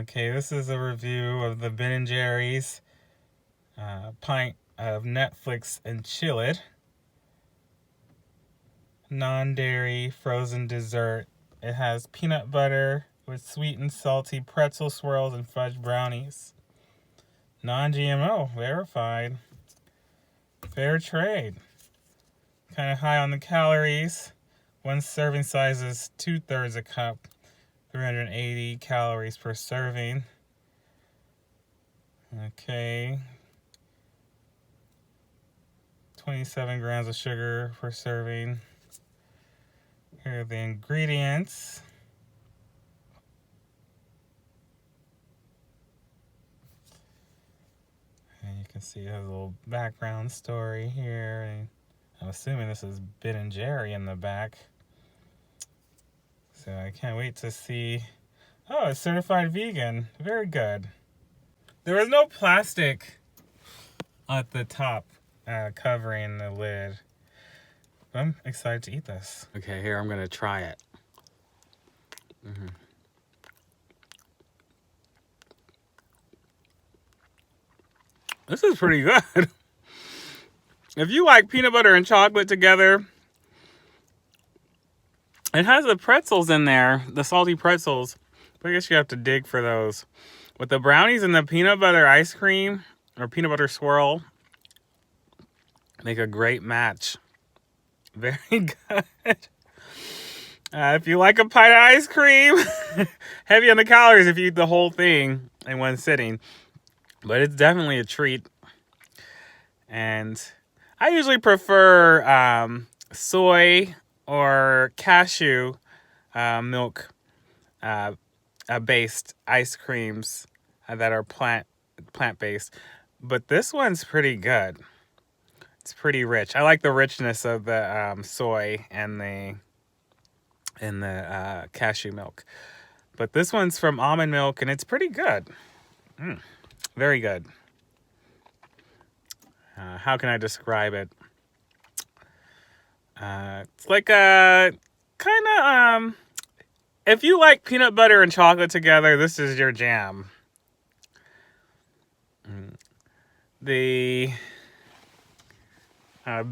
Okay, this is a review of the Ben & Jerry's pint of Netflix and Chilll'd non-dairy frozen dessert. It has peanut butter with sweet and salty pretzel swirls and fudge brownies. Non-GMO, verified. Fair trade. Kind of high on the calories. One serving size is 2/3 a cup. 380 calories per serving. Okay. 27 grams of sugar per serving. Here are the ingredients. And you can see it has a little background story here. And I'm assuming this is Ben & Jerry in the back. So I can't wait to see. Oh, it's certified vegan. Very good. There was no plastic at the top covering the lid. I'm excited to eat this. Okay, here I'm gonna try it. This is pretty good. If you like peanut butter and chocolate together, it has the pretzels in there, the salty pretzels. But I guess you have to dig for those. With the brownies and the peanut butter ice cream or peanut butter swirl, make a great match. Very good. If you like a pint of ice cream, heavy on the calories if you eat the whole thing in one sitting. But it's definitely a treat. And I usually prefer soy or cashew milk based ice creams that are plant-based. But this one's pretty good. It's pretty rich. I like the richness of the soy and the cashew milk. But this one's from almond milk, and it's pretty good. Very good. How can I describe it? It's like a kind of if you like peanut butter and chocolate together, this is your jam. The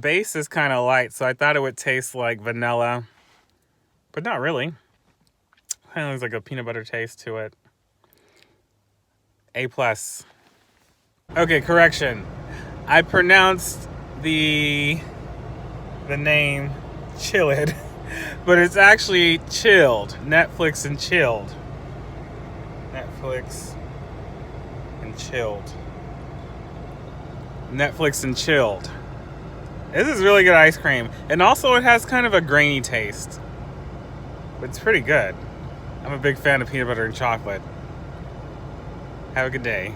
base is kind of light, so I thought it would taste like vanilla, but not really. Kind of looks like a peanut butter taste to it. A+. Okay, correction. I pronounced the name Chilll'd, but it's actually Chilll'd. Netflix and Chilll'd. Netflix and Chilll'd. Netflix and Chilll'd. This is really good ice cream. And also it has kind of a grainy taste. But it's pretty good. I'm a big fan of peanut butter and chocolate. Have a good day.